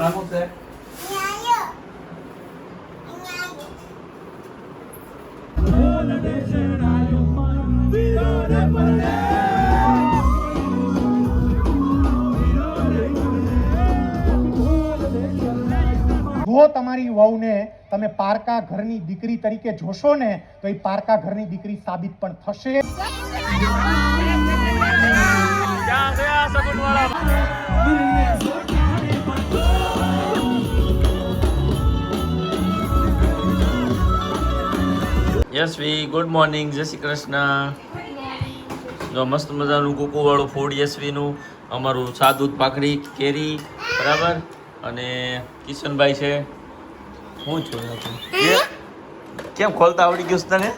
નાખું છે જો તમારી વહુને તમે પારકા ઘરની દીકરી તરીકે જોશો ને તો એ પારકા ઘરની દીકરી સાબિત પણ થશે. યશવી ગુડ મોર્નિંગ, જય શ્રી કૃષ્ણ. જો મસ્ત મજાનું કુકુવાળું ફૂડ યશવીનું, અમારું સાદૂધ પાકડી કેરી બરાબર. અને કિશનભાઈ છે. હું છું કેમ ખોલતા આવડી ગયું છે તને?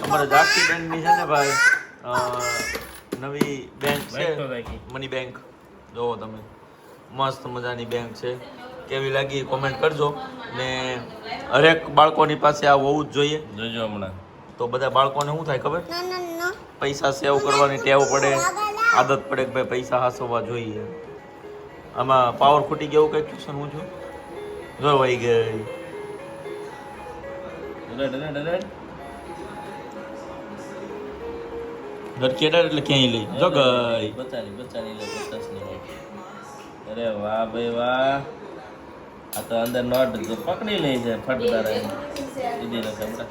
અમારે જાગતી બેંકની છે ને ભાઈ, નવી બેંક છે મની બેંક. જોવો તમે, મસ્ત મજાની બેંક છે. કેવી લાગી કોમેન્ટ કરજો. ને હરેક બાળકોની પાસે આ હોવું જ જોઈએ. જોજો હમણાં તો બધા બાળકોને શું થાય ખબર? પૈસા સેવ કરવાની ટેવ પડે, આદત પડે કે ભાઈ પૈસા હાસવવા જોઈએ. આમાં પાવર ખૂટી ગયો કઈ ટ્યુશન હું છું જો વહી ગઈ. ઘરકેડા એટલે ક્યાંય લઈ જો ગઈ. બચાની લે 50 ની. અરે વાહ ભાઈ વાહ, આ તો અંદર નોટ જો પકડી લે છે ફટદાર દીદી ને કમરા.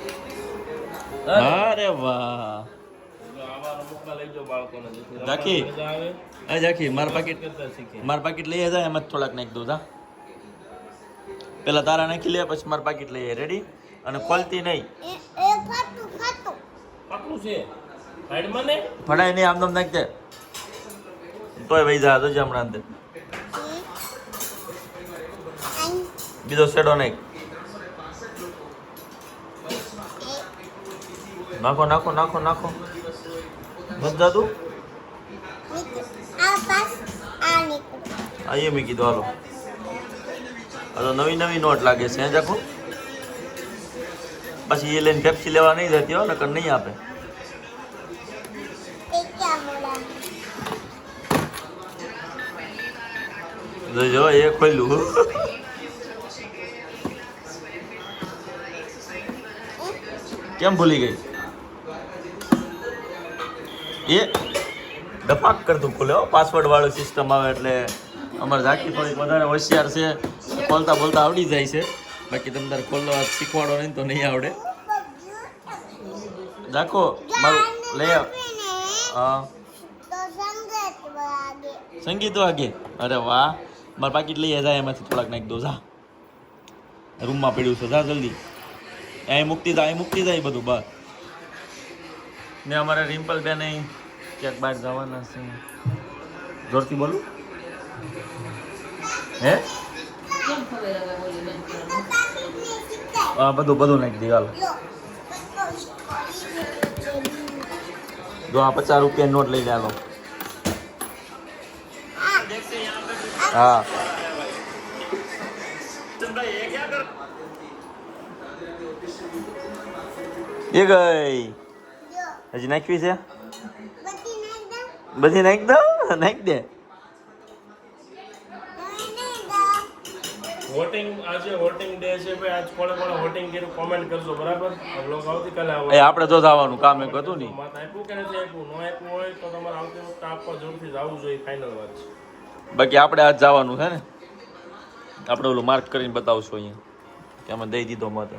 અરે વાહ, જાકી એ જાકી માર પાકીટ લઈ જાય એમ જ થોડાક નાખી દઉં. જા પેલા તારા નાખી લે, પછી માર પાકીટ લઈ જાય. રેડી? અને ખોલતી નહીં. ફડાય નહીં, આમ નાખ દે તોય વહી જા. જોજે હમણાં અંદર બીજો શેડો નાખ. નાખો નાખો નાખો નાખો. મત જાતું આ મેં કીધું હાલો. હાલો નવી નવી નોટ લાગે છે જાખો. પછી એ લઈને પેપ્સી લેવા નહીં જતી હો, નકર નહીં આપે. જોજો એ ખોલ્યું. કેમ ભૂલી ગઈ? એ ડફાક કરતું ખોલે. પાસવર્ડ વાળું સિસ્ટમ આવે એટલે અમારે ઝાકી થોડીક વધારે હોશિયાર છે, બોલતા બોલતા આવડી જાય છે. બાકી તમે તારે ખોલવા શીખવાડો નહીં તો નહીં આવડે. ઝાકો મારું લઈ આવ. હા સંગીત વાગે. અરે વાહ, મારા પાકીટ લઈ જાય એમાંથી થોડાક નાખી દો. જા રૂમમાં પડ્યું છે, જા જલ્દી. અહીં મૂકતી જાય, અહીં મૂકતી જાય બધું બહાર. ને અમારે રિમ્પલ બેન ક્યાંક બહાર જવાના છે. જોરથી બોલું હે? હા બધું બધું નાખી દે. હાલો જો આ 50 રૂપિયાની નોટ લઈ લે. હાલો હા એ ગઈ. હજી નાખવી છે? બધી નાખી દો. નાખી દે. વોટિંગ આજે વોટિંગ ડે છે ભાઈ. આજ કોણે કોણે વોટિંગ કર્યું કોમેન્ટ કરજો બરાબર. બ્લોગ આવતીકાલે આવે. આપણે જો જવાનું કામ એક હતું નહીં. મત આપ્યું કે નથી આપ્યું? ન આપ્યું હોય તો તમારે આવતી વખતે આપવા જરૂરથી જવું જોઈએ. ફાઇનલ વાત છે. બાકી આપણે આજ જવાનું છે ને, આપણે ઓલું માર્ક કરીને બતાવશું અહીંયા કે અમે દઈ દીધો મત.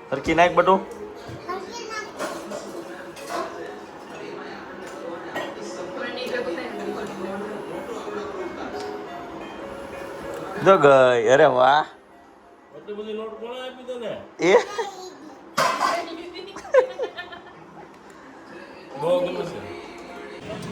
સરખી નાખ બટું. જો ગઈ. અરે વાહ, એટલી બધી નોટ કોણે આપી તને? એ બહુ ગમે છે.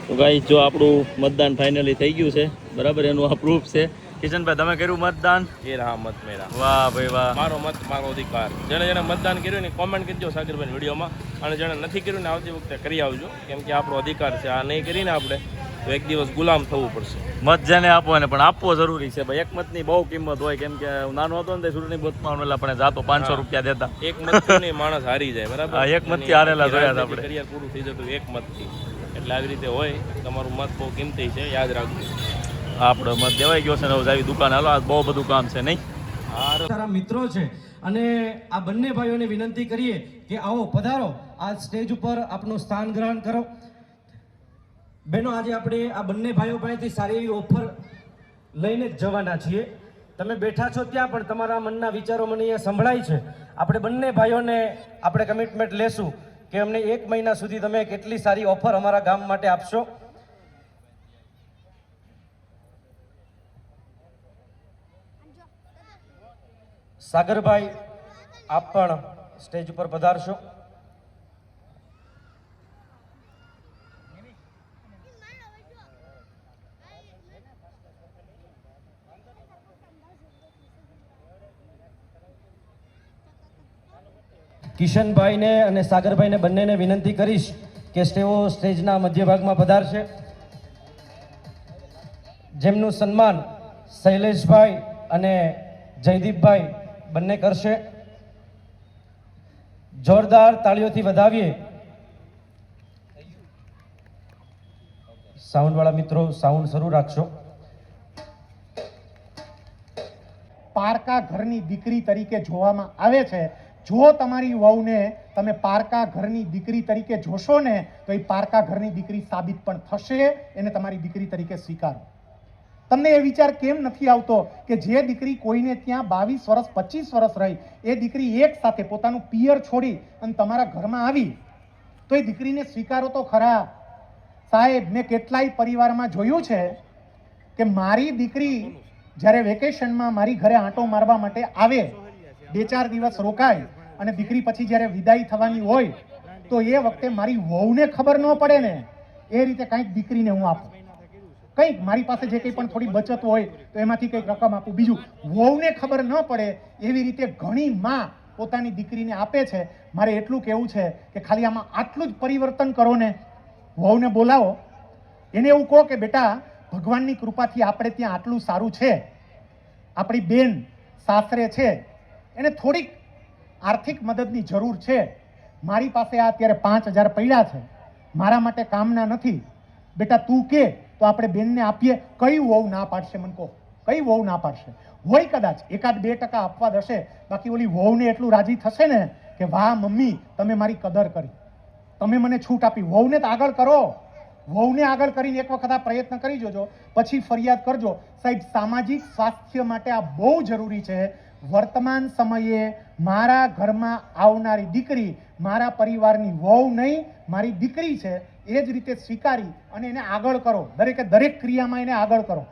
તો ગાઈસ જો આપણું મતદાન ફાઇનલી થઈ ગયું છે બરાબર. એનું આ પ્રૂફ છે. કિશનભાઈ તમે કર્યું મતદાન? એ રહા મત મેરા. વાહ ભાઈ વાહ. મારો મત મારો અધિકાર. જેણે જેણે મતદાન કર્યું ને કોમેન્ટ કરજો સાગરભાઈ વિડીયોમાં. અને જેણે નથી કર્યું ને આવતી વખતે કરી આવજો, કેમ કે આપણો અધિકાર છે. આ નહીં કરીને આપણે તો એક દિવસ ગુલામ થવું પડશે. મત જેને આપવો ને પણ આપવો જરૂરી છે ભાઈ. એક મતની બહુ કિંમત હોય, કેમ કે હું નાનો હતો ને ચૂંટણી બૂથમાં ઓલા પણ જાતો 500 રૂપિયા દેતા. એક મતથી નહીં માણસ હારી જાય બરાબર. એક મતથી હારેલા જોયા હતા આપણે. કરિયર પૂરું થઈ જતું એક મતથી. એટલે આવી રીતે હોય. તમારું મત બહુ કિંમતી છે, યાદ રાખજો. આપણો મત દેવાઈ ગયો છે ને હવે આવી દુકાન હાલો, આ બહુ બધું કામ છે નહીં. સારા મિત્રો છે અને આ બંને ભાઈઓને વિનંતી કરીએ કે આવો પધારો, આ સ્ટેજ ઉપર આપનું સ્થાન ગ્રહણ કરો. બહેનો, આજે આપણે આ બંને ભાઈઓ પાસેથી સારી એવી ઓફર લઈને જ જવાના છીએ. તમે બેઠા છો ત્યાં પણ તમારા મનના વિચારો મને અહીંયા સંભળાય છે. આપણે બંને ભાઈઓને આપણે કમિટમેન્ટ લેશું કે અમને 1 મહિના સુધી તમે કેટલી સારી ઓફર અમારા ગામ માટે આપશો. સાગરભાઈ, આપ પણ સ્ટેજ ઉપર પધારશો. કિશનભાઈને અને સાગરભાઈને બંનેને વિનંતી કરીશ કે તેઓ સ્ટેજના મધ્ય ભાગમાં પધારશે. જેમનું સન્માન શૈલેષભાઈ અને જયદીપભાઈ બંને કરશે. જોરદાર તાળીઓથી વધાવીએ. સાઉન્ડ વાળા મિત્રો સાઉન્ડ શરૂ રાખશો. પારકા ઘરની દીકરી તરીકે જોવામાં આવે છે. જો તમારી વહુને તમે પારકા ઘરની દીકરી તરીકે જોશો ને તો એ પારકા ઘરની દીકરી સાબિત પણ થશે. એને તમારી દીકરી તરીકે સ્વીકારો. તમને એ વિચાર કેમ નથી આવતો કે જે દીકરી કોઈને ત્યાં 22 વર્ષ 25 વર્ષ રહી, એ દીકરી એક સાથે પોતાનું પિયર છોડી અને તમારા ઘરમાં આવી, તો એ દીકરીને સ્વીકારો તો ખરા. સાહેબ, મેં કેટલાય પરિવારમાં જોયું છે કે મારી દીકરી જ્યારે વેકેશનમાં મારી ઘરે આંટો મારવા માટે આવે, 2-4 દિવસ રોકાય અને દીકરી પછી જ્યારે વિદાય થવાની હોય તો એ વખતે મારી વહુને ખબર ન પડે ને એ રીતે કંઈક દીકરીને હું આપું, કંઈક મારી પાસે જે કંઈ પણ થોડી બચત હોય તો એમાંથી કંઈક રકમ આપું. બીજું, વહુને ખબર ન પડે એવી રીતે ઘણી માં પોતાની દીકરીને આપે છે. મારે એટલું કહેવું છે કે ખાલી આમાં આટલું જ પરિવર્તન કરો ને. વહુને બોલાવો, એને એવું કહો કે બેટા, ભગવાનની કૃપાથી આપણે ત્યાં આટલું સારું છે, આપણી બેન સાસરે છે, એને થોડીક આર્થિક મદદની જરૂર છે, મારી પાસે આ અત્યારે 5000 પડ્યા છે, મારા માટે કામના નથી, બેટા તું કે તો આપણે બેનને આપીએ. કઈ વહુ ના પાડશે? મને કહો, કઈ વહુ ના પાડશે? હોય કદાચ 1-2% આપવા દશે, બાકી ઓલી વહુને એટલું રાજી થશે ને કે વાહ મમ્મી, તમે મારી કદર કરી, તમે મને છૂટ આપી. વહુને તો આગળ કરો, વહુને આગળ કરીને એક વખત આ પ્રયત્ન કરી જોજો, પછી ફરિયાદ કરજો. સાહેબ, સામાજિક સ્વાસ્થ્ય માટે આ બહુ જરૂરી છે. વર્તમાન સમયે મારા ઘરમાં આવનારી દીકરી મારા પરિવારની વહુ નહીં, મારી દીકરી છે, એ જ રીતે સ્વીકારી અને એને આગળ કરો. દરેકે દરેક ક્રિયામાં એને આગળ કરો.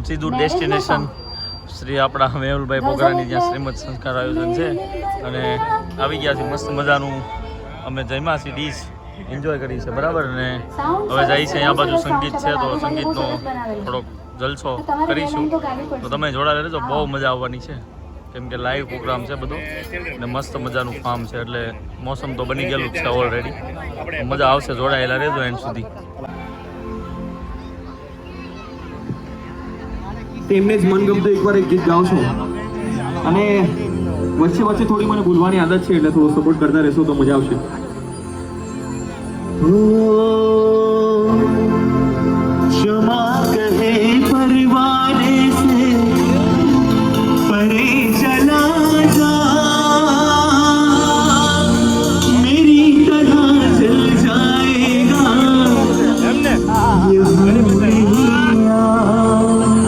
સીધું ડેસ્ટિનેશન શ્રી આપણા મેહુલભાઈ બોગરાની જ્યાં શ્રીમદ સંસ્કાર આયોજન છે અને આવી ગયા છે. મસ્ત મજાનું અમે જમ્યા છીએ, ડીશ એન્જોય કરી છે, બરાબર. અને હવે જાય છે, અહીંયા બાજુ સંગીત છે તો સંગીતનો થોડોક જલસો કરીશું. તો તમે જોડાયેલા રહેજો, બહુ મજા આવવાની છે કેમ કે લાઈવ પ્રોગ્રામ છે બધો ને મસ્ત મજાનું ફાર્મ છે, એટલે મોસમ તો બની ગયેલું જ છે ઓલરેડી. મજા આવશે, જોડાયેલા રહેજો એન્ડ સુધી. તેમને જ મનગમતું એકવાર એક ગીત ગાઉં છું અને વચ્ચે વચ્ચે થોડી મને ભૂલવાની આદત છે, એટલે થોડો સપોર્ટ કરતા રહેશો તો મજા આવશે. क्षमा कहे परिवार से परे चला जा, मेरी तरह चल जाएगा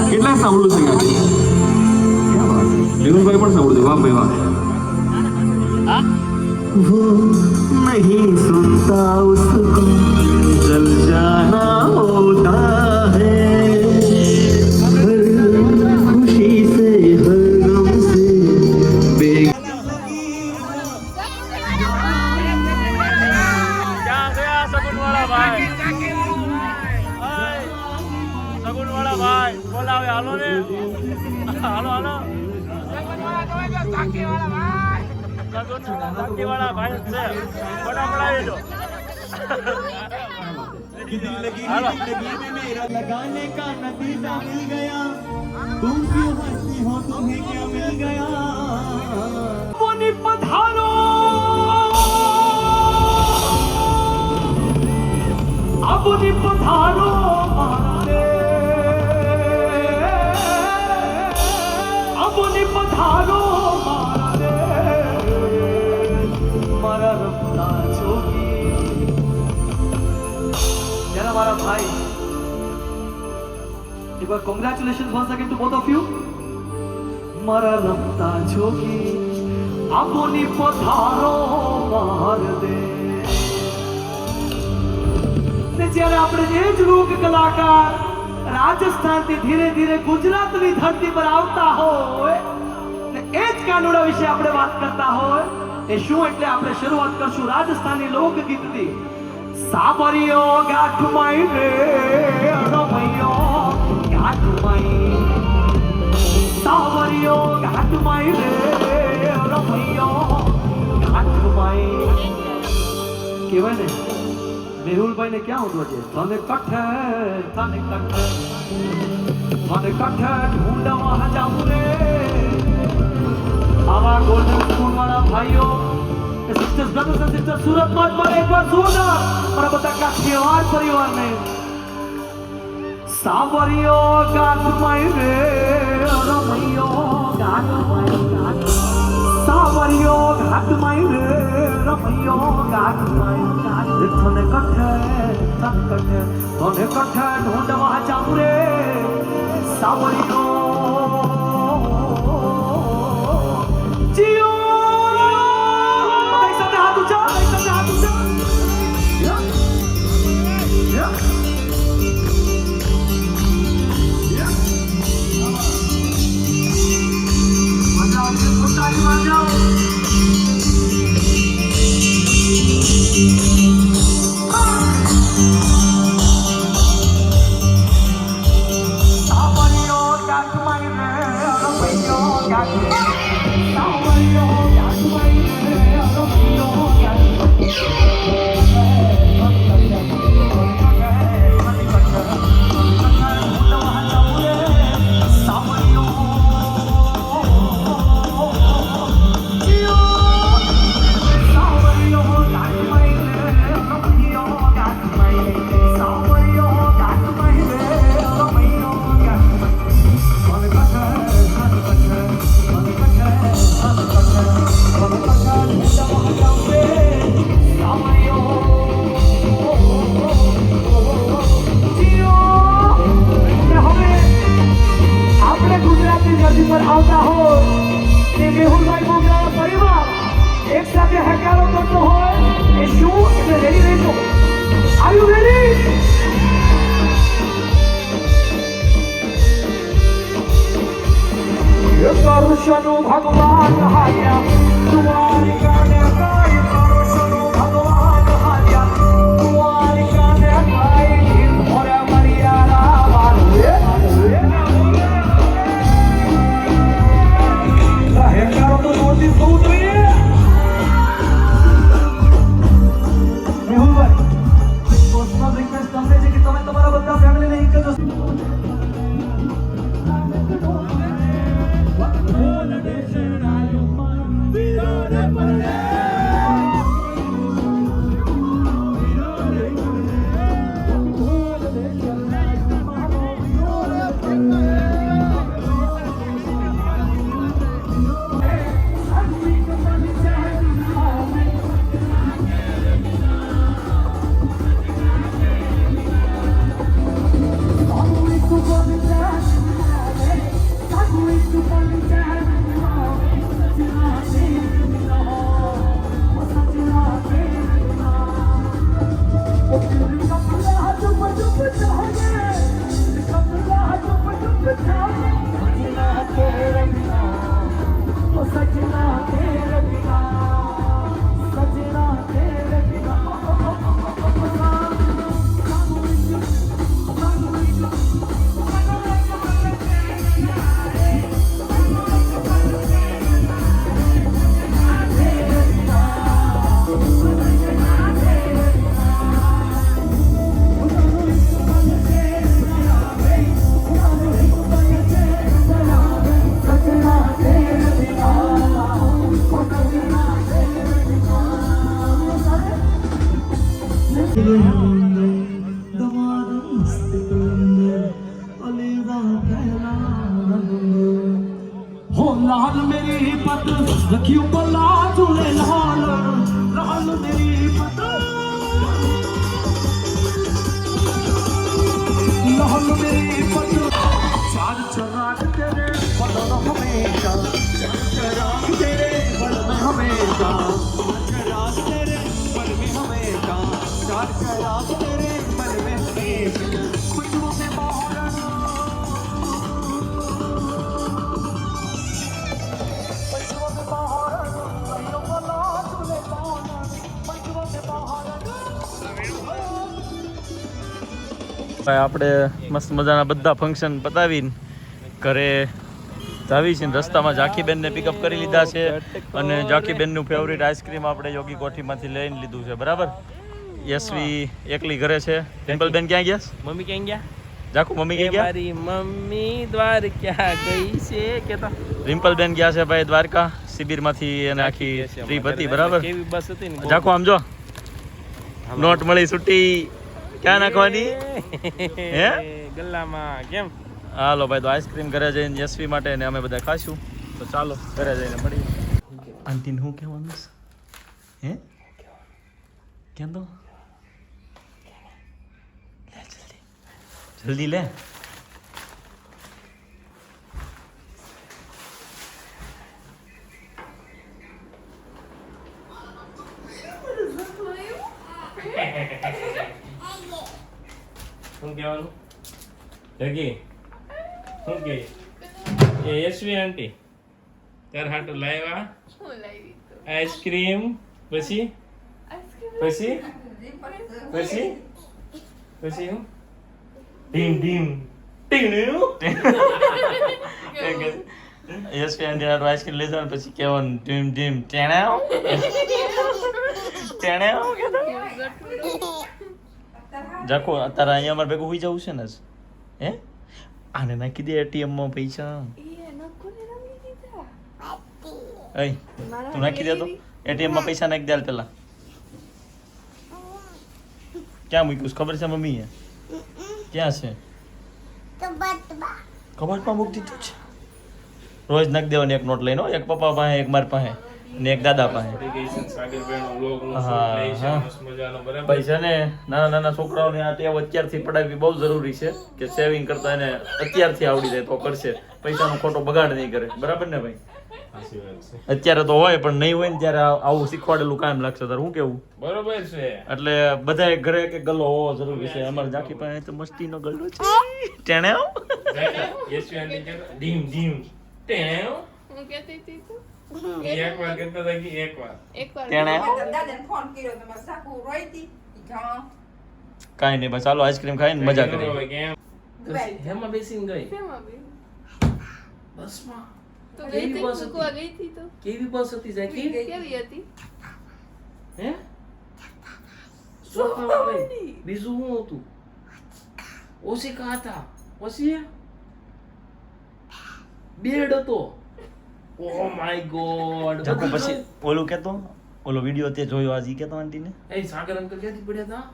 કેટલા સાંભળ્યું છે? મેહુલભાઈ પણ સાંભળ્યું. વાહ ભાઈ વાહ. वो नहीं सुनता उसको जल जाना होता है, हर खुशी से हर गम से ક્યાં ગયા સગુનવાળા ભાઈ? સગુનવાળા ભાઈ બોલાવે, હાલો ને, હાલો હાલો. વાળા ભાઈ છે, ફોટા પડાવી દો. लगाने का नतीजा मिल गया, तुम क्यों हंसती हो, तुम्हें क्या मिल गया? वो पधारो આપની પધારો મારે આપની પધારો મારે મારા રમતા જોગી જરા મારા ભાઈ એક વાર congratulation once again to both of you મારા રમતા જોગી આપની પધારો માર દે ને જ્યારે આપણે એ જ લોક કલાકાર રાજસ્થાનથી ધીરે ધીરે ગુજરાતની ધરતી પર આવતા હોય ને એ જ કાનુડા વિશે આપણે વાત કરતા હોય એ શું એટલે આપણે શરૂઆત કરશું રાજસ્થાની લોકગીતથી સાબરિયો ગાંઠમાઈ રે રમૈયો ગાંઠમાઈ સાબરિયો ગાંઠમાઈ રે રમૈયો ગાંઠમાઈ કહેવાય ને મેહુલભાઈ ને ક્યાં હોતો છે તને કઠે ઢૂંઢવા જાવું રે આવા ગોલ્ડન સ્પૂન વાળા ભાઈઓ સિસ્ટર્સ બ્રધર્સ એન્ડ સિસ્ટર્સ સુરતમાં જ મારે એકવાર સુના મારા બધા કાઠિયાવાડ પરિવારને સાવરિયો ગાંઠમાઈ રે રમૈયો ગાંઠમાઈ સાવરિયો ગાંઠમાઈ રે રમૈયો ગાંઠમાઈ તને કઠે ઢૂંઢવા જાવું રે સાવરિયો જીઓ કઈ સાથે હાથ ઊંચા સાવરિયો ગાંઠ लाल मेरी पत रखियो बला झूले लाल लाल मेरी पत लाल मेरी पत चार चराग तेरे बदन हमेशा चार चराग तेरे बल में हमेशा चराग तेरे बल में हमेशा चार चराग तेरे बल में हमेशा खुशबू से बाहर ભાઈ આપણે મસ્ત મજાના બધા ફંક્શન પતાવીને ઘરે જાવી છે ને રસ્તામાં ઝાંખીબેનને પિકઅપ કરી લીધા છે અને ઝાંખીબેનનું ફેવરિટ આઈસ્ક્રીમ આપણે યોગી કોઠીમાંથી લઈને લીધું છે બરાબર. યશવી એકલી ઘરે છે. ડિમ્પલબેન ક્યાં ગયા? મમ્મી ક્યાં ગયા? જાકુ મમ્મી ક્યાં ગયા? મારી મમ્મી દ્વારકા ગઈ છે કેતા. રિમ્પલબેન ગયા છે ભાઈ દ્વારકા શિબિરમાંથી અને આખી ટ્રીપ હતી બરાબર. કેવી બસ હતી ને. જાકુ આમ જો નોટ મળી છૂટી ક્યાં નાખવાની હે ગલ્લામાં કેમ? હાલો ભાઈ તો આઈસ્ક્રીમ ઘરે જઈને યશવી માટે ને અમે બધા ખાશું તો ચાલો ઘરે જઈને મળીએ. આંટીને શું કહેવાનું છે હે કેમ તો લે જલ્દી લે. શું કહેવાનું? જગી શું કે એ યશવી આંટી તાર હાટું લાવ્યા આઈસ્ક્રીમ પછી પછી પછી પછી હું ડીમ ડીમ યશવી આંટી આઈસ્ક્રીમ લઈ જવાનું પછી કહેવાનું ટીમ ટીમ ટેણાવ ટેણાવ જાકો તારા અહીંયા અમારે ભેગું હોઈ જવું છે ને હે આને નાખી દે ATM માં પૈસા. એય તું નાખી દે તો ATM માં પૈસા નાખી દે હાલ પેલા. ક્યાં મૂક્યું છે ખબર છે મમ્મીએ? ક્યાં છે? કબાટમાં મૂકી દીધું છે. રોજ નાખી દેવાની એક નોટ લઈને એક પપ્પા પાસે એક મારી પાસે ને એક દાદા પાસે. પૈસા ને નાના નાના છોકરાઓને આ ટેવ અત્યારથી પડાવવી બહુ જરૂરી છે કે સેવિંગ કરતા એને અત્યારથી આવડી જાય તો કરશે. પૈસાનો ખોટો બગાડ નહીં કરે બરાબર ને ભાઈ? અત્યારે તો હોય પણ નહીં હોય ને ત્યારે આવું શીખવાડેલું કાયમ લાગશે. તારે શું કેવું? બરોબર છે. એટલે બધા ઘરે એક ગલ્લો હોવો જરૂરી છે. અમારે ઝાંખી પાસે તો મસ્તીનો ગલ્લો છે. ટેણે યશવી આંટી કે ડીમ ડીમ ટેવ હું કહેતી હતી તો એક વાર કરતા હતા કે એક વાર ટેણે કાંઈ નહીં બસ ચાલો આઈસ્ક્રીમ ખાઈને મજા કરીએ. કેમ હેમાં બેસીને ગઈ શેમાં બી? બસમાં તો ગઈ હતી મૂકવા ગઈ હતી તો કેવી બસ હતી ઝાકી? કેવી હતી? હે સોફાવાળી બીજું શું હતું? ઓશિકા હતા. ઓશી બેડ હતો. Oh my God. જાકો પછી ઓલું કેતો ઓલો વિડિયો તે જોયો આજ ઈ કેતો આંટીને એ સાગર અંકલ ક્યાંથી પડ્યા હતા?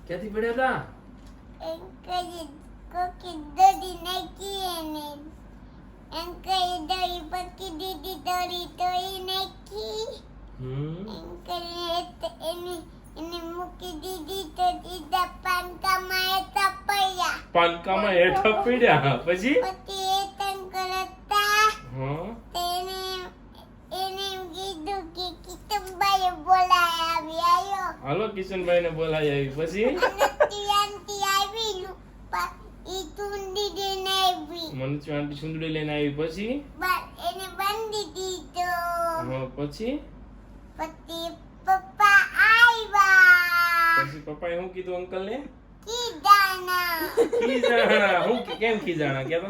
ક્યાંથી પડ્યા હતા? પાનકામાં હેઠા પડ્યા પછી હાલો કિશનભાઈ ને બોલાય આવી પછી મનસુ આંટી સુંદડી લઈને આવી પછી પછી પપ્પાએ શું કીધું અંકલ ને? ખીજાણા. હું કેમ ખીજાણા કે તો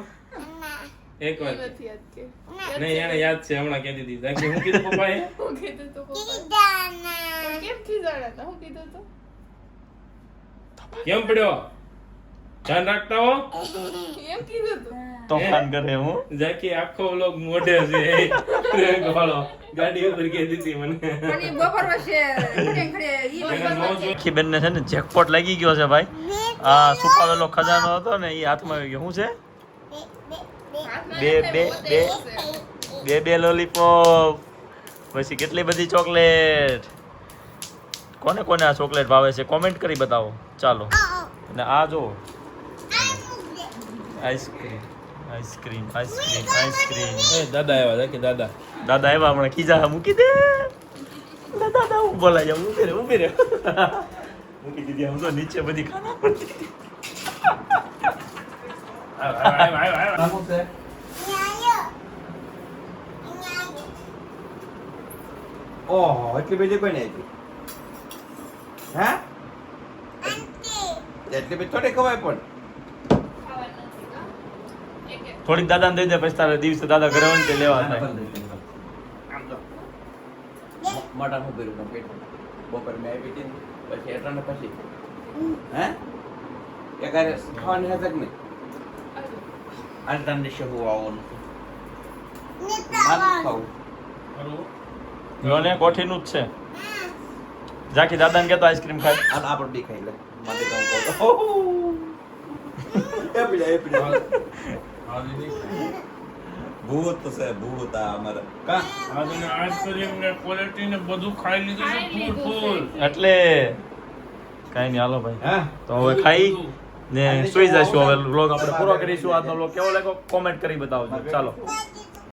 એક વાર નથી યાદ કે નહીં એને યાદ છે હમણાં કહેતી હતી તાકે હું કીધું પપ્પાએ હું કીધું તો પપ્પા કેમ ખીજાણા હતા? હું કીધું તો કેમ પડ્યો? ધ્યાન રાખતા હો. એમ કીધું તો તોફાન કરે હું જાકી આખો વ્લોગ મોઢે છે પ્રેન્ક વાળો ગાડી ઉપર કહેતી હતી મને આખી બેનને છે ને જેકપોટ લાગી ગયો છે ભાઈ. આ છુપાવેલો ખજાનો હતો ને એ હાથમાં આવી ગયો. શું છે બે લોલીપોપ, પછી કેટલી બધી ચોકલેટ. કોને કોને આ ચોકલેટ ભાવે છે કોમેન્ટ કરી બતાવો. ચાલો, અને આ જો આઈસ્ક્રીમ આઈસ્ક્રીમ આઈસ્ક્રીમ આઈસ્ક્રીમ. દાદા આવ્યા હતા કે દાદા દાદા આવ્યા હમણાં ખીજા મૂકી દે. દાદા હું બોલાય જાઉં. ઊભી રે મૂકી દીધી. આમ તો નીચે બધી ખાના પડી. ઓહો એટલી બધી કોઈ નહીં હા એટલી બધી થોડી ખવાય પણ થોડીક દાદાને દઈ દે, પછી તારે દિવસે દાદા ઘરે હોય ને તે લેવા થાય. આમ તો મોઢાનું ભર્યું પેટ બપોર મેં આવી હતી ને, પછી એટલાને પછી હે એક હારે ખાવાની હતા કે નહીં આજે તમને શું આવવાનું માથું ખાવું યોને કોઠીનું જ છે. જાકી દાદાને કહેતો આઈસ્ક્રીમ ખાય. આ આપણે બી ખાઈ લે માથે કામ કરો એ પીડા ભૂત તો છે ભૂત આ અમારે કા આઈસ્ક્રીમ ને ક્વોલિટી ને બધું ખાઈ લીધું છે ફૂલ. એટલે કાંઈ નહીં, હાલો ભાઈ. હા તો હવે ખાઈ ને સુઈ જઈશું. હવે વ્લોગ આપણે પૂરો કરીશું. આજનો વ્લોગ કેવો લાગ્યો કોમેન્ટ કરી બતાવજો. ચાલો.